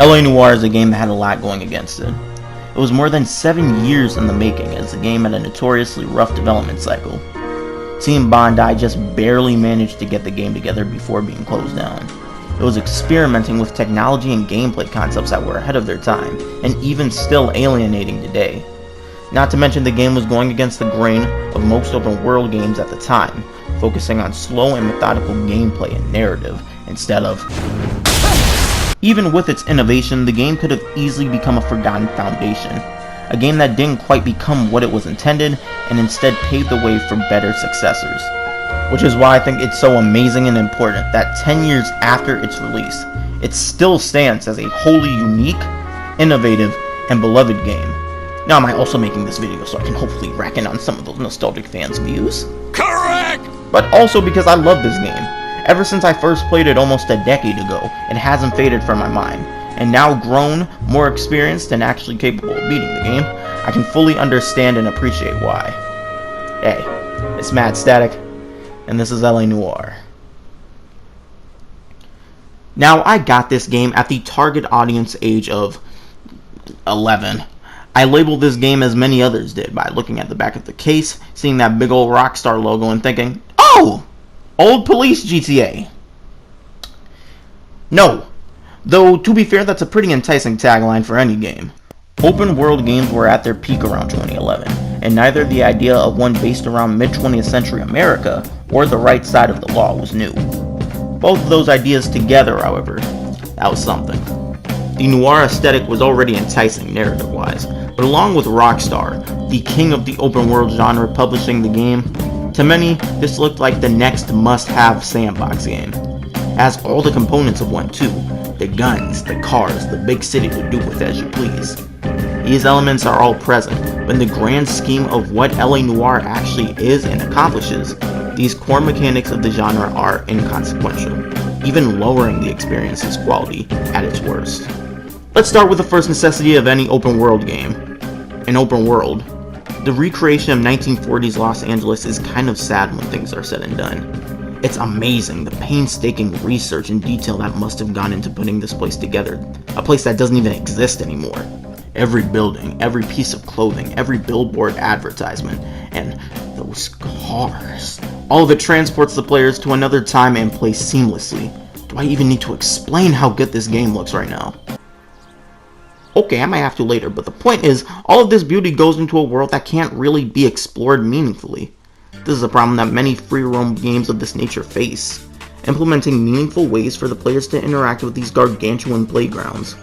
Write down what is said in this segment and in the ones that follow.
LA Noire is a game that had a lot going against it. It was more than 7 years in the making, as the game had a notoriously rough development cycle. Team Bondi just barely managed to get the game together before being closed down. It was experimenting with technology and gameplay concepts that were ahead of their time, and even still alienating today. Not to mention the game was going against the grain of most open world games at the time, focusing on slow and methodical gameplay and narrative, instead of... Even with its innovation, the game could have easily become a forgotten foundation. A game that didn't quite become what it was intended, and instead paved the way for better successors. Which is why I think it's so amazing and important that 10 years after its release, it still stands as a wholly unique, innovative, and beloved game. Now, am I also making this video so I can hopefully rack in on some of those nostalgic fans' views? Correct! But also because I love this game. Ever since I first played it almost a decade ago, it hasn't faded from my mind. And now grown, more experienced, and actually capable of beating the game, I can fully understand and appreciate why. Hey, it's Mad Static, and this is LA Noire. Now, I got this game at the target audience age of 11. I labeled this game as many others did by looking at the back of the case, seeing that big old Rockstar logo, and thinking, oh! Old Police GTA. No. Though, to be fair, that's a pretty enticing tagline for any game. Open world games were at their peak around 2011, and neither the idea of one based around mid-20th century America or the right side of the law was new. Both of those ideas together, however, that was something. The noir aesthetic was already enticing narrative-wise, but along with Rockstar, the king of the open world genre, publishing the game, to many, this looked like the next must-have sandbox game. It has all the components of one too. The guns, the cars, the big city to do with as you please. These elements are all present, but in the grand scheme of what LA Noire actually is and accomplishes, these core mechanics of the genre are inconsequential, even lowering the experience's quality at its worst. Let's start with the first necessity of any open world game. An open world. The recreation of 1940s Los Angeles is kind of sad when things are said and done. It's amazing the painstaking research and detail that must have gone into putting this place together, a place that doesn't even exist anymore. Every building, every piece of clothing, every billboard advertisement, and those cars. All of it transports the players to another time and place seamlessly. Do I even need to explain how good this game looks right now? Okay, I might have to later, but the point is, all of this beauty goes into a world that can't really be explored meaningfully. This is a problem that many free-roam games of this nature face, implementing meaningful ways for the players to interact with these gargantuan playgrounds.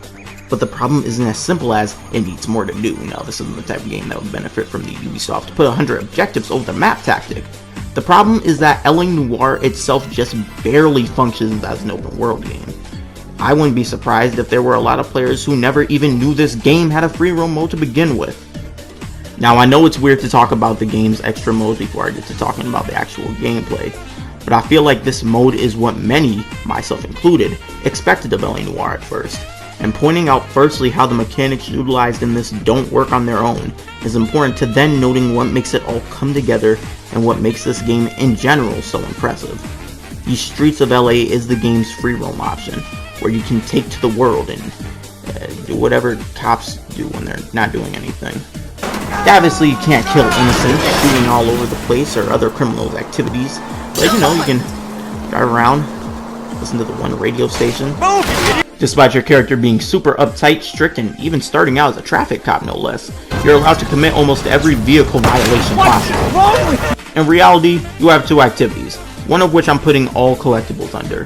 But the problem isn't as simple as, it needs more to do. Now, this isn't the type of game that would benefit from the Ubisoft put 100 objectives over the map tactic. The problem is that LA Noire itself just barely functions as an open world game. I wouldn't be surprised if there were a lot of players who never even knew this game had a free roam mode to begin with. Now, I know it's weird to talk about the game's extra modes before I get to talking about the actual gameplay, but I feel like this mode is what many, myself included, expected of LA Noire at first. And pointing out firstly how the mechanics utilized in this don't work on their own is important to then noting what makes it all come together and what makes this game in general so impressive. The Streets of LA is the game's free roam option, where you can take to the world and do whatever cops do when they're not doing anything. Obviously, you can't kill innocents shooting all over the place or other criminals' activities, but you know, you can drive around, listen to the one radio station. Despite your character being super uptight, strict, and even starting out as a traffic cop no less, you're allowed to commit almost every vehicle violation possible. In reality, you have two activities, one of which I'm putting all collectibles under.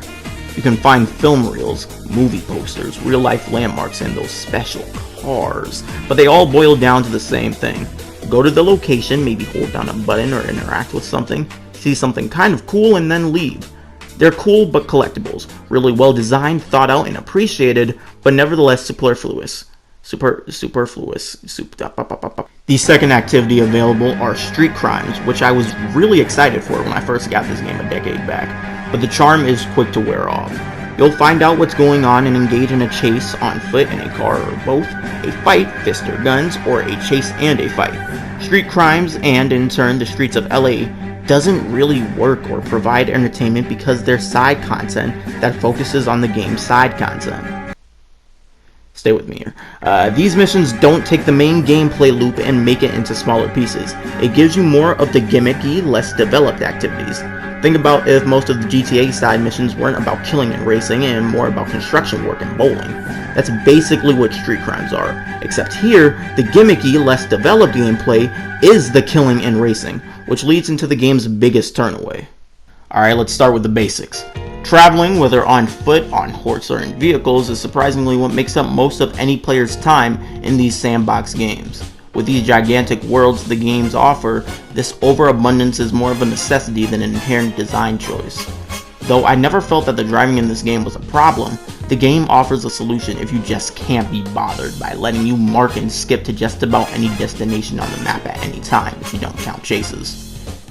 You can find film reels, movie posters, real-life landmarks, and those special cars, but they all boil down to the same thing. Go to the location, maybe hold down a button or interact with something, see something kind of cool, and then leave. They're cool but collectibles, really well designed, thought out, and appreciated, but nevertheless superfluous. The second activity available are street crimes, which I was really excited for when I first got this game a decade back, but the charm is quick to wear off. You'll find out what's going on and engage in a chase on foot, in a car, or both, a fight, fist or guns, or a chase and a fight. Street crimes, and in turn the Streets of LA, doesn't really work or provide entertainment because there's side content that focuses on the game's side content. Stay with me here. These missions don't take the main gameplay loop and make it into smaller pieces. It gives you more of the gimmicky, less developed activities. Think about if most of the GTA side missions weren't about killing and racing and more about construction work and bowling. That's basically what Street Crimes are, except here, the gimmicky, less developed gameplay is the killing and racing, which leads into the game's biggest turnaway. Alright, let's start with the basics. Traveling, whether on foot, on horse, or in vehicles, is surprisingly what makes up most of any player's time in these sandbox games. With these gigantic worlds the games offer, this overabundance is more of a necessity than an inherent design choice. Though I never felt that the driving in this game was a problem, the game offers a solution if you just can't be bothered by letting you mark and skip to just about any destination on the map at any time if you don't count chases.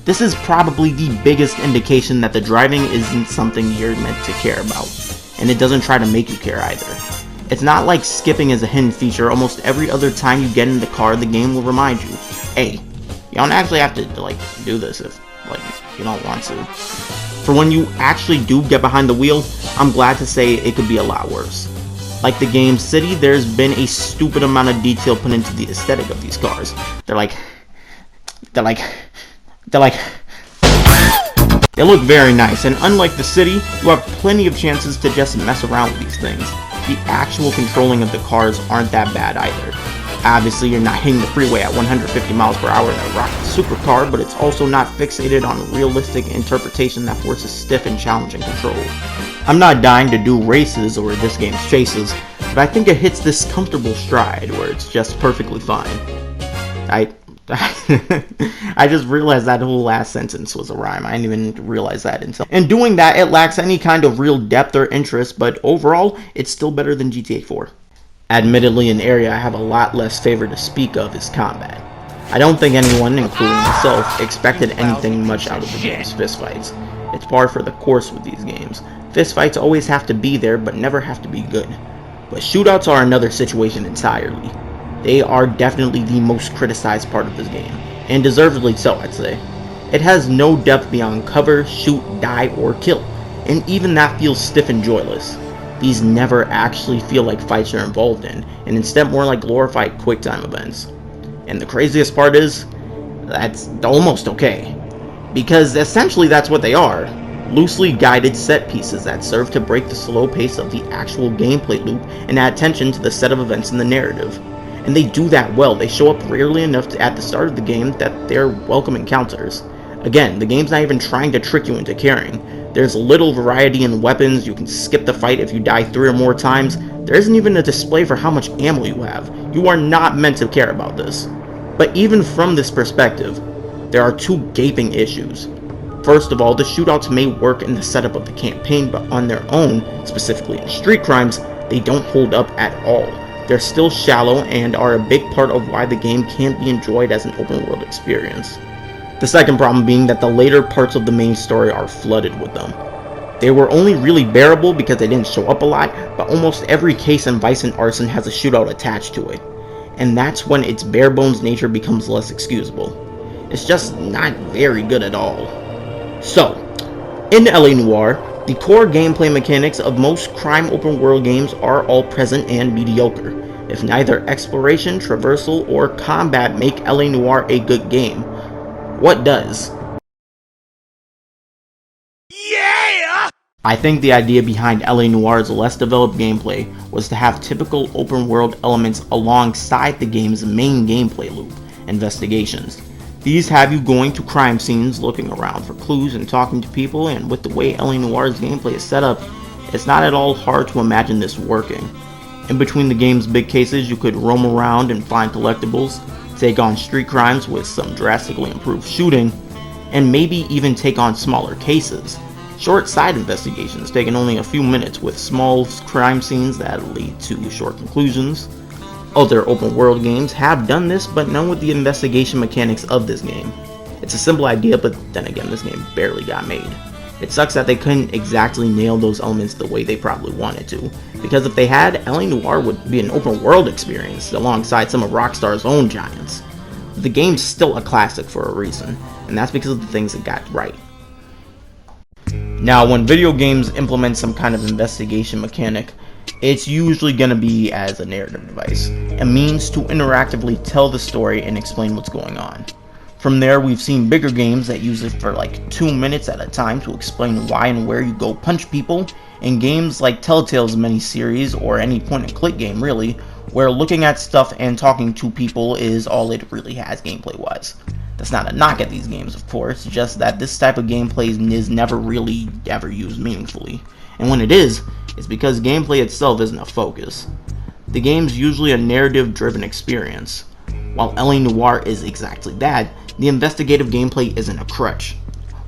This is probably the biggest indication that the driving isn't something you're meant to care about, and it doesn't try to make you care either. It's not like skipping is a hidden feature. Almost every other time you get in the car, the game will remind you, hey, you don't actually have to do this if you don't want to. For when you actually do get behind the wheel, I'm glad to say it could be a lot worse. Like the game City, there's been a stupid amount of detail put into the aesthetic of these cars. They look very nice, and unlike the City, you have plenty of chances to just mess around with these things. The actual controlling of the cars aren't that bad either. Obviously, you're not hitting the freeway at 150 miles per hour in a rocket supercar, but it's also not fixated on realistic interpretation that forces stiff and challenging control. I'm not dying to do races or this game's chases, but I think it hits this comfortable stride where it's just perfectly fine. I just realized that whole last sentence was a rhyme. I didn't even realize that until. In doing that, it lacks any kind of real depth or interest, but overall, it's still better than GTA 4. Admittedly, an area I have a lot less favor to speak of is combat. I don't think anyone, including myself, expected anything much out of the game's fistfights. It's par for the course with these games. Fistfights always have to be there, but never have to be good. But shootouts are another situation entirely. They are definitely the most criticized part of this game, and deservedly so, I'd say. It has no depth beyond cover, shoot, die, or kill, and even that feels stiff and joyless. These never actually feel like fights you're involved in, and instead more like glorified QuickTime events. And the craziest part is, that's almost okay. Because essentially that's what they are. Loosely guided set pieces that serve to break the slow pace of the actual gameplay loop and add tension to the set of events in the narrative. And they do that well. They show up rarely enough at the start of the game that they're welcome encounters. Again, the game's not even trying to trick you into caring. There's little variety in weapons, you can skip the fight if you die 3 or more times, there isn't even a display for how much ammo you have. You are not meant to care about this. But even from this perspective, there are 2 gaping issues. First of all, the shootouts may work in the setup of the campaign, but on their own, specifically in Street Crimes, they don't hold up at all. They're still shallow and are a big part of why the game can't be enjoyed as an open world experience. The second problem being that the later parts of the main story are flooded with them. They were only really bearable because they didn't show up a lot, but almost every case in vice and arson has a shootout attached to it. And that's when its bare bones nature becomes less excusable. It's just not very good at all. So, in LA Noire, the core gameplay mechanics of most crime open world games are all present and mediocre. If neither exploration, traversal, or combat make LA Noire a good game, what does? Yeah! I think the idea behind LA Noire's less developed gameplay was to have typical open world elements alongside the game's main gameplay loop, investigations. These have you going to crime scenes, looking around for clues and talking to people, and with the way LA Noire's gameplay is set up, it's not at all hard to imagine this working. In between the game's big cases, you could roam around and find collectibles, take on street crimes with some drastically improved shooting, and maybe even take on smaller cases. Short side investigations taking only a few minutes with small crime scenes that lead to short conclusions. Other open world games have done this, but none with the investigation mechanics of this game. It's a simple idea, but then again, this game barely got made. It sucks that they couldn't exactly nail those elements the way they probably wanted to, because if they had, LA Noire would be an open world experience alongside some of Rockstar's own giants. The game's still a classic for a reason, and that's because of the things it got right. Now, when video games implement some kind of investigation mechanic, It's usually going to be as a narrative device, a means to interactively tell the story and explain what's going on. From there, we've seen bigger games that use it for like 2 minutes at a time to explain why and where you go punch people, and games like Telltale's miniseries or any point-and-click game really, where looking at stuff and talking to people is all it really has gameplay-wise. That's not a knock at these games, of course, just that this type of gameplay is never really ever used meaningfully. And when it is, it's because gameplay itself isn't a focus. The game's usually a narrative-driven experience. While LA Noire is exactly that, the investigative gameplay isn't a crutch.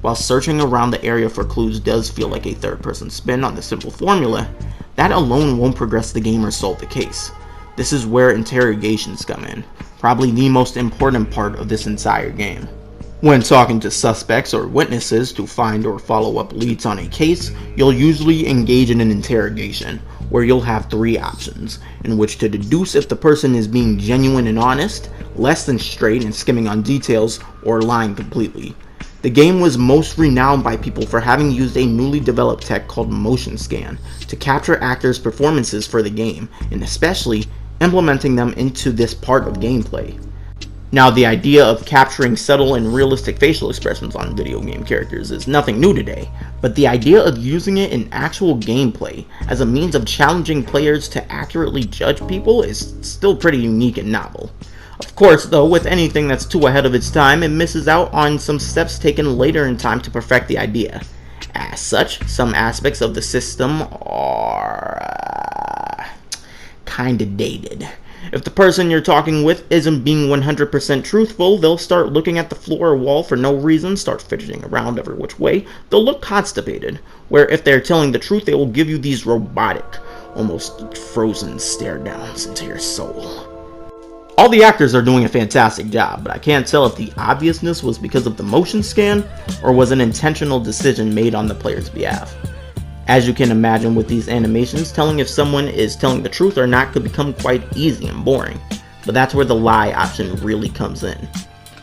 While searching around the area for clues does feel like a third-person spin on the simple formula, that alone won't progress the game or solve the case. This is where interrogations come in, probably the most important part of this entire game. When talking to suspects or witnesses to find or follow up leads on a case, you'll usually engage in an interrogation, where you'll have 3 options, in which to deduce if the person is being genuine and honest, less than straight and skimming on details, or lying completely. The game was most renowned by people for having used a newly developed tech called motion scan to capture actors' performances for the game, and especially implementing them into this part of gameplay. Now, the idea of capturing subtle and realistic facial expressions on video game characters is nothing new today, but the idea of using it in actual gameplay as a means of challenging players to accurately judge people is still pretty unique and novel. Of course, though, with anything that's too ahead of its time, it misses out on some steps taken later in time to perfect the idea. As such, some aspects of the system are kinda dated. If the person you're talking with isn't being 100% truthful, they'll start looking at the floor or wall for no reason, start fidgeting around every which way. They'll look constipated, where if they're telling the truth, they will give you these robotic, almost frozen stare downs into your soul. All the actors are doing a fantastic job, but I can't tell if the obviousness was because of the motion scan or was an intentional decision made on the player's behalf. As you can imagine with these animations, telling if someone is telling the truth or not could become quite easy and boring, but that's where the lie option really comes in.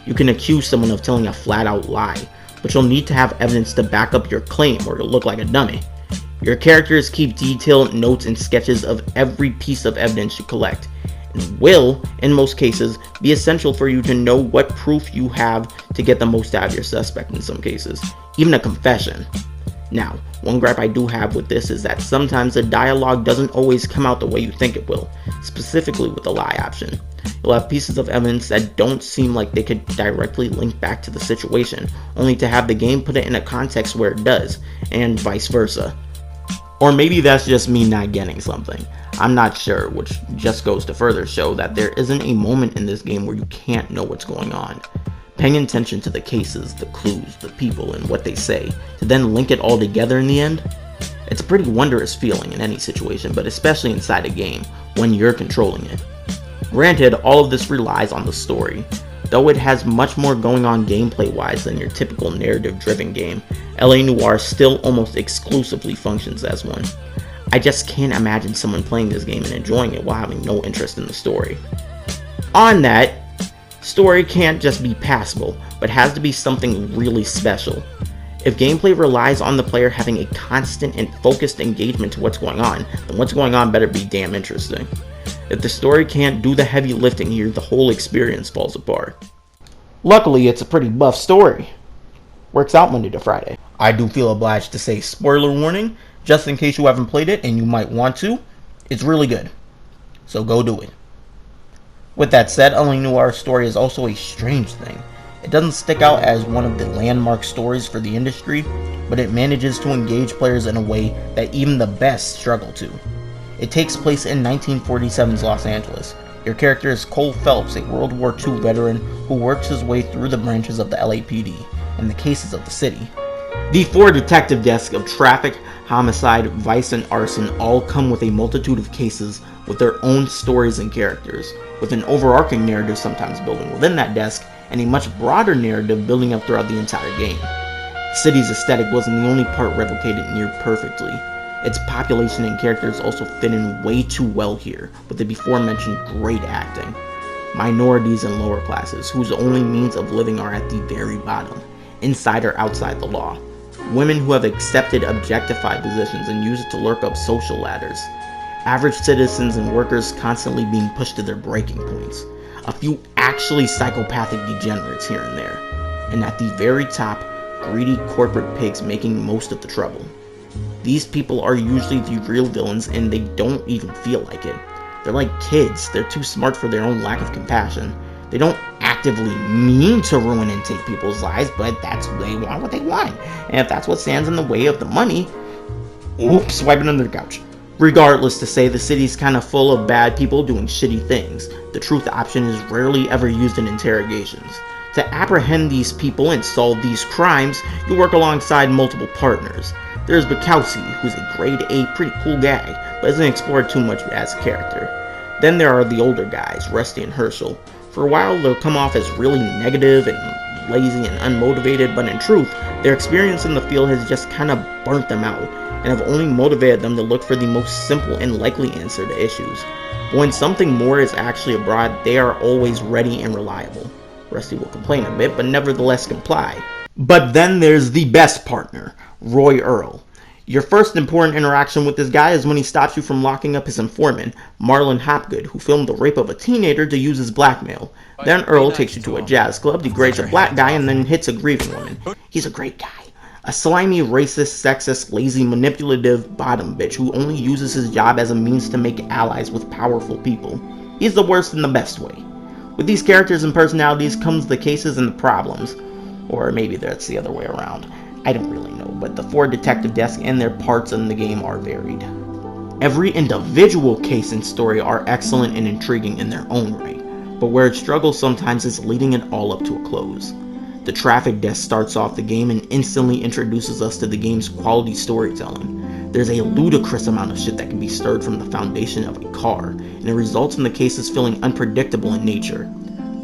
You can accuse someone of telling a flat-out lie, but you'll need to have evidence to back up your claim or you'll look like a dummy. Your characters keep detailed notes and sketches of every piece of evidence you collect, and will, in most cases, be essential for you to know what proof you have to get the most out of your suspect in some cases, even a confession. Now, one gripe I do have with this is that sometimes the dialogue doesn't always come out the way you think it will, specifically with the lie option. You'll have pieces of evidence that don't seem like they could directly link back to the situation, only to have the game put it in a context where it does, and vice versa. Or maybe that's just me not getting something. I'm not sure, which just goes to further show that there isn't a moment in this game where you can't know what's going on. Paying attention to the cases, the clues, the people, and what they say, to then link it all together in the end, it's a pretty wondrous feeling in any situation, but especially inside a game, when you're controlling it. Granted, all of this relies on the story. Though it has much more going on gameplay-wise than your typical narrative-driven game, LA Noire still almost exclusively functions as one. I just can't imagine someone playing this game and enjoying it while having no interest in the story. On that, story can't just be passable, but has to be something really special. If gameplay relies on the player having a constant and focused engagement to what's going on, then what's going on better be damn interesting. If the story can't do the heavy lifting here, the whole experience falls apart. Luckily, it's a pretty buff story. Works out Monday to Friday. I do feel obliged to say spoiler warning, just in case you haven't played it and you might want to. It's really good. So go do it. With that said, LA Noire's story is also a strange thing. It doesn't stick out as one of the landmark stories for the industry, but it manages to engage players in a way that even the best struggle to. It takes place in 1947's Los Angeles. Your character is Cole Phelps, a World War II veteran who works his way through the branches of the LAPD and the cases of the city. The 4 detective desks of traffic, homicide, vice, and arson all come with a multitude of cases with their own stories and characters, with an overarching narrative sometimes building within that desk, and a much broader narrative building up throughout the entire game. The city's aesthetic wasn't the only part replicated near perfectly. Its population and characters also fit in way too well here, with the before mentioned great acting. Minorities and lower classes, whose only means of living are at the very bottom, inside or outside the law. Women who have accepted objectified positions and use it to lurk up social ladders. Average citizens and workers constantly being pushed to their breaking points. A few actually psychopathic degenerates here and there. And at the very top, greedy corporate pigs making most of the trouble. These people are usually the real villains and they don't even feel like it. They're like kids, they're too smart for their own lack of compassion. They don't actively mean to ruin and take people's lives, but they want what they want. And if that's what stands in the way of the money, oops, wipe it under the couch. Regardless to say, the city's kinda full of bad people doing shitty things. The truth option is rarely ever used in interrogations. To apprehend these people and solve these crimes, you work alongside multiple partners. There's Bukowski, who's a grade A pretty cool guy, but isn't explored too much as a character. Then there are the older guys, Rusty and Herschel. For a while they'll come off as really negative and lazy and unmotivated, but in truth, their experience in the field has just kinda burnt them out, and have only motivated them to look for the most simple and likely answer to issues. But when something more is actually abroad, they are always ready and reliable. Rusty will complain a bit, but nevertheless comply. But then there's the best partner, Roy Earl. Your first important interaction with this guy is when he stops you from locking up his informant, Marlon Hopgood, who filmed the rape of a teenager to use as blackmail. Then Earl takes you to a jazz club, degrades a black guy, and then hits a grieving woman. He's a great guy. A slimy, racist, sexist, lazy, manipulative bottom bitch who only uses his job as a means to make allies with powerful people. He's the worst in the best way. With these characters and personalities comes the cases and the problems. Or maybe that's the other way around. I don't really know, but the 4 detective desks and their parts in the game are varied. Every individual case and story are excellent and intriguing in their own right, but where it struggles sometimes is leading it all up to a close. The traffic desk starts off the game and instantly introduces us to the game's quality storytelling. There's a ludicrous amount of shit that can be stirred from the foundation of a car, and it results in the cases feeling unpredictable in nature.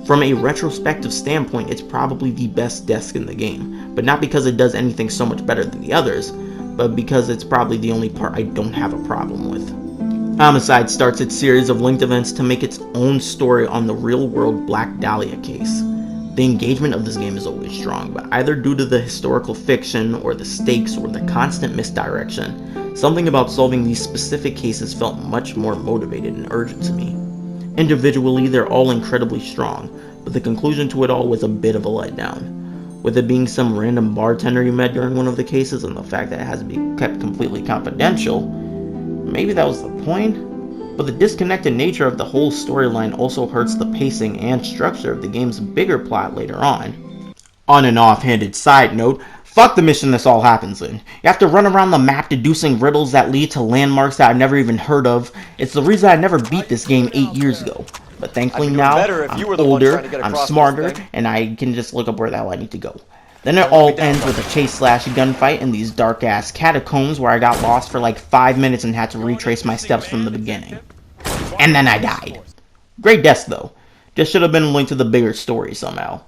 From a retrospective standpoint, it's probably the best desk in the game, but not because it does anything so much better than the others, but because it's probably the only part I don't have a problem with. Homicide starts its series of linked events to make its own story on the real-world Black Dahlia case. The engagement of this game is always strong, but either due to the historical fiction, or the stakes, or the constant misdirection, something about solving these specific cases felt much more motivated and urgent to me. Individually, they're all incredibly strong, but the conclusion to it all was a bit of a letdown. With it being some random bartender you met during one of the cases and the fact that it has to be kept completely confidential, maybe that was the point? But the disconnected nature of the whole storyline also hurts the pacing and structure of the game's bigger plot later on. On an offhanded side note, fuck the mission this all happens in. You have to run around the map deducing riddles that lead to landmarks that I've never even heard of. It's the reason I never beat this game 8 years ago. But thankfully now, I'm older, I'm smarter, and I can just look up where the hell I need to go. Then it all ends with a chase/gunfight in these dark-ass catacombs where I got lost for like 5 minutes and had to retrace my steps from the beginning. And then I died. Great desk though. Just should have been linked to the bigger story somehow.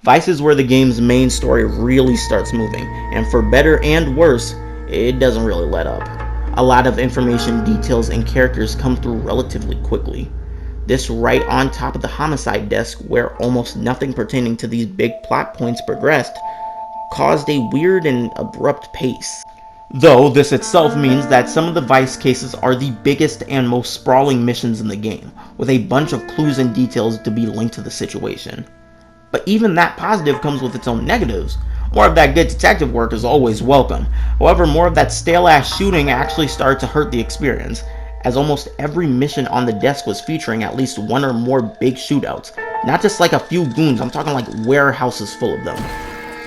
Vice is where the game's main story really starts moving, and for better and worse, it doesn't really let up. A lot of information, details, and characters come through relatively quickly. This right on top of the homicide desk, where almost nothing pertaining to these big plot points progressed, caused a weird and abrupt pace. Though this itself means that some of the Vice cases are the biggest and most sprawling missions in the game, with a bunch of clues and details to be linked to the situation. But even that positive comes with its own negatives. More of that good detective work is always welcome. However, more of that stale-ass shooting actually started to hurt the experience, as almost every mission on the desk was featuring at least one or more big shootouts. Not just like a few goons, I'm talking like warehouses full of them.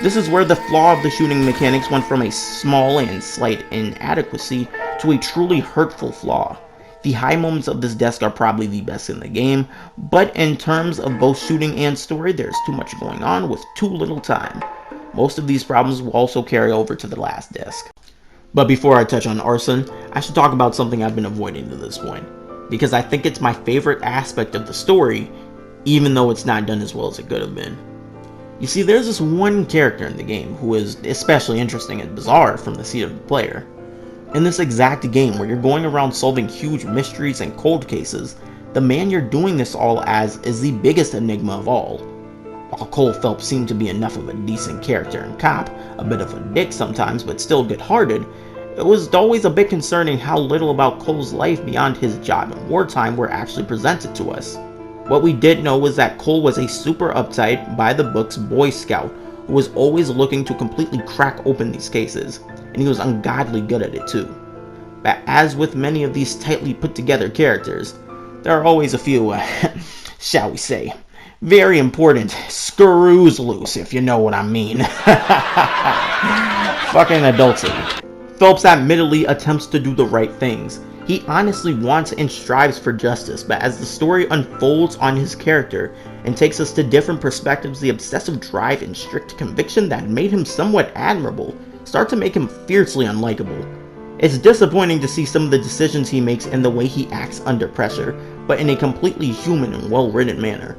This is where the flaw of the shooting mechanics went from a small and slight inadequacy to a truly hurtful flaw. The high moments of this desk are probably the best in the game, but in terms of both shooting and story, there's too much going on with too little time. Most of these problems will also carry over to the last desk. But before I touch on arson, I should talk about something I've been avoiding to this point, because I think it's my favorite aspect of the story, even though it's not done as well as it could have been. You see, there's this one character in the game who is especially interesting and bizarre from the seat of the player. In this exact game where you're going around solving huge mysteries and cold cases, the man you're doing this all as is the biggest enigma of all. While Cole Phelps seemed to be enough of a decent character and cop, a bit of a dick sometimes but still good-hearted, It was always a bit concerning how little about Cole's life beyond his job in wartime were actually presented to us. What we did know was that Cole was a super uptight, by-the-books Boy Scout who was always looking to completely crack open these cases, and he was ungodly good at it too. But as with many of these tightly put-together characters, there are always a few, shall we say, very important screws loose, if you know what I mean. Fucking adultery. Phelps admittedly attempts to do the right things. He honestly wants and strives for justice, but as the story unfolds on his character and takes us to different perspectives, the obsessive drive and strict conviction that made him somewhat admirable start to make him fiercely unlikable. It's disappointing to see some of the decisions he makes and the way he acts under pressure, but in a completely human and well-written manner.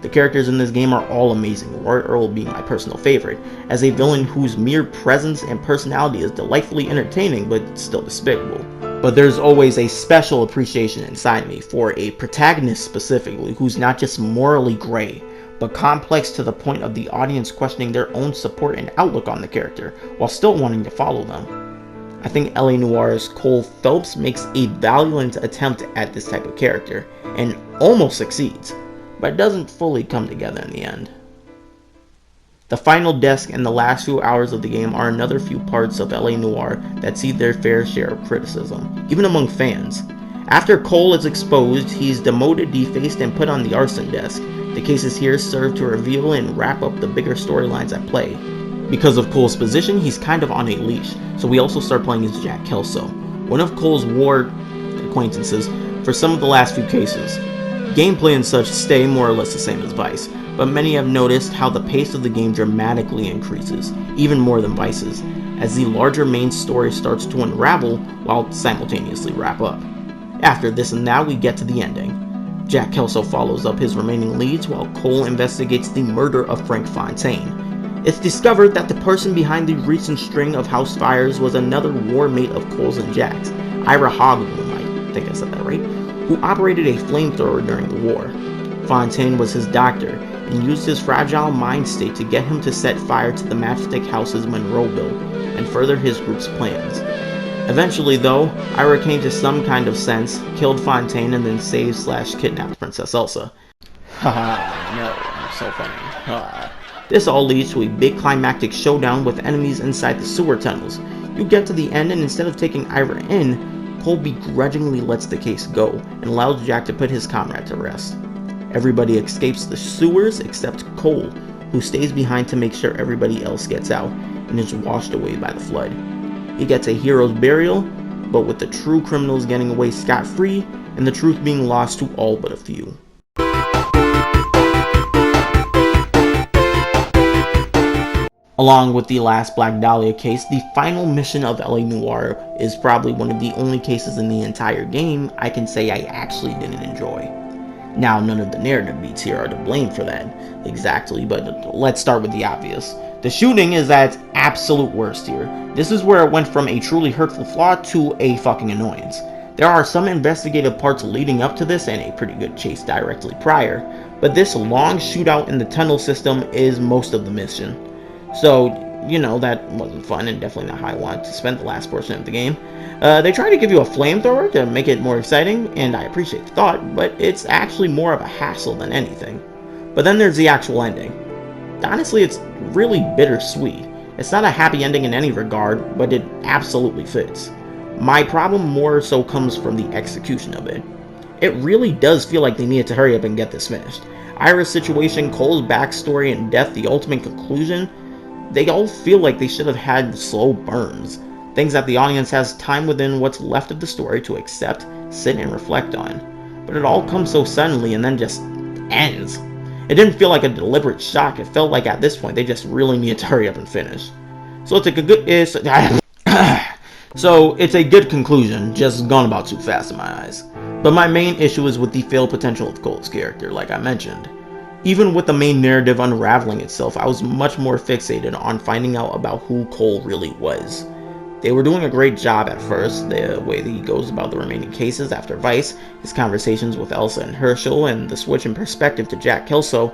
The characters in this game are all amazing, Roy Earl being my personal favorite, as a villain whose mere presence and personality is delightfully entertaining but still despicable. But there's always a special appreciation inside me for a protagonist specifically who's not just morally gray, but complex to the point of the audience questioning their own support and outlook on the character, while still wanting to follow them. I think LA Noire's Cole Phelps makes a valiant attempt at this type of character, and almost succeeds, but doesn't fully come together in the end. The final desk and the last few hours of the game are another few parts of LA Noire that see their fair share of criticism, even among fans. After Cole is exposed, he's demoted, defaced, and put on the arson desk. The cases here serve to reveal and wrap up the bigger storylines at play. Because of Cole's position, he's kind of on a leash, so we also start playing as Jack Kelso, one of Cole's war acquaintances for some of the last few cases. Gameplay and such stay more or less the same as Vice, but many have noticed how the pace of the game dramatically increases, even more than Vice's, as the larger main story starts to unravel while simultaneously wrap up. After this and that, we get to the ending. Jack Kelso follows up his remaining leads while Cole investigates the murder of Frank Fontaine. It's discovered that the person behind the recent string of house fires was another war mate of Cole's and Jack's, Ira Hogloom, I think I said that right, who operated a flamethrower during the war. Fontaine was his doctor, and used his fragile mind state to get him to set fire to the Matchstick House's Monroeville, and further his group's plans. Eventually, though, Ira came to some kind of sense, killed Fontaine, and then saved/kidnapped Princess Elsa. Haha, no, so funny. This all leads to a big climactic showdown with enemies inside the sewer tunnels. You get to the end, and instead of taking Ira in, Cole begrudgingly lets the case go, and allows Jack to put his comrade to rest. Everybody escapes the sewers except Cole, who stays behind to make sure everybody else gets out, and is washed away by the flood. He gets a hero's burial, but with the true criminals getting away scot-free, and the truth being lost to all but a few. Along with the last Black Dahlia case, the final mission of LA Noire is probably one of the only cases in the entire game I can say I actually didn't enjoy. Now, none of the narrative beats here are to blame for that, exactly, but let's start with the obvious. The shooting is at its absolute worst here. This is where it went from a truly hurtful flaw to a fucking annoyance. There are some investigative parts leading up to this and a pretty good chase directly prior, but this long shootout in the tunnel system is most of the mission. So, you know, that wasn't fun and definitely not how I wanted to spend the last portion of the game. They try to give you a flamethrower to make it more exciting, and I appreciate the thought, but it's actually more of a hassle than anything. But then there's the actual ending. Honestly, it's really bittersweet. It's not a happy ending in any regard, but it absolutely fits. My problem more so comes from the execution of it. It really does feel like they needed to hurry up and get this finished. Ira's situation, Cole's backstory, and death, the ultimate conclusion, they all feel like they should have had slow burns. Things that the audience has time within what's left of the story to accept, sit, and reflect on. But it all comes so suddenly and then just ends. It didn't feel like a deliberate shock. It felt like at this point they just really needed to hurry up and finish. So it's a good conclusion, just gone about too fast in my eyes. But my main issue is with the failed potential of Cole's character, like I mentioned. Even with the main narrative unraveling itself, I was much more fixated on finding out about who Cole really was. They were doing a great job at first, the way that he goes about the remaining cases after Vice, his conversations with Elsa and Herschel, and the switch in perspective to Jack Kelso.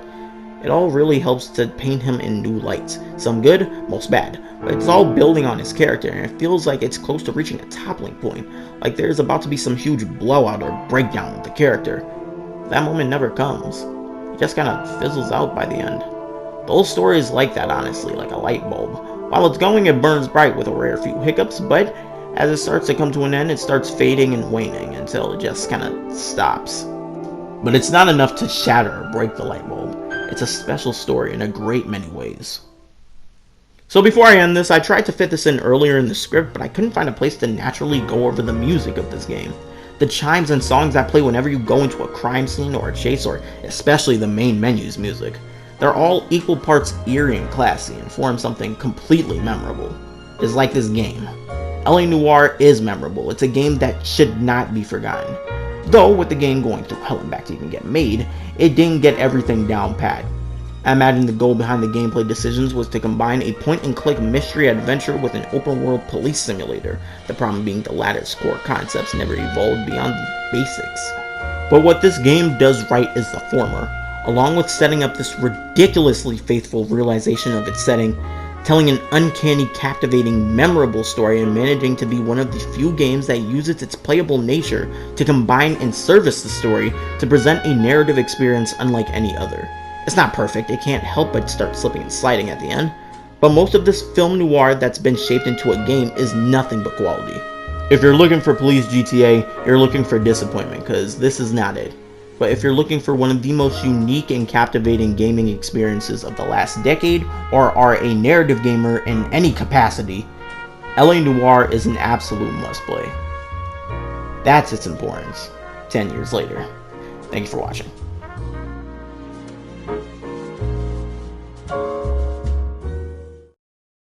It all really helps to paint him in new lights. Some good, most bad. But it's all building on his character, and it feels like it's close to reaching a toppling point. Like there's about to be some huge blowout or breakdown with the character. That moment never comes. It just kind of fizzles out by the end. The whole story is like that, honestly, like a light bulb. While it's going, it burns bright with a rare few hiccups, but as it starts to come to an end, it starts fading and waning until it just kind of stops. But it's not enough to shatter or break the light bulb. It's a special story in a great many ways. So before I end this, I tried to fit this in earlier in the script, but I couldn't find a place to naturally go over the music of this game. The chimes and songs that play whenever you go into a crime scene or a chase, or especially the main menu's music. They're all equal parts eerie and classy and form something completely memorable. It's like this game. LA Noire is memorable. It's a game that should not be forgotten. Though, with the game going through hell and back to even get made, it didn't get everything down pat. I imagine the goal behind the gameplay decisions was to combine a point-and-click mystery adventure with an open-world police simulator, the problem being the latter's core concepts never evolved beyond the basics. But what this game does right is the former, along with setting up this ridiculously faithful realization of its setting, telling an uncanny, captivating, memorable story, and managing to be one of the few games that uses its playable nature to combine and service the story to present a narrative experience unlike any other. It's not perfect, it can't help but start slipping and sliding at the end, but most of this film noir that's been shaped into a game is nothing but quality. If you're looking for Police GTA, you're looking for disappointment, because this is not it. But if you're looking for one of the most unique and captivating gaming experiences of the last decade, or are a narrative gamer in any capacity, LA Noire is an absolute must-play. That's its importance, 10 years later. Thank you for watching.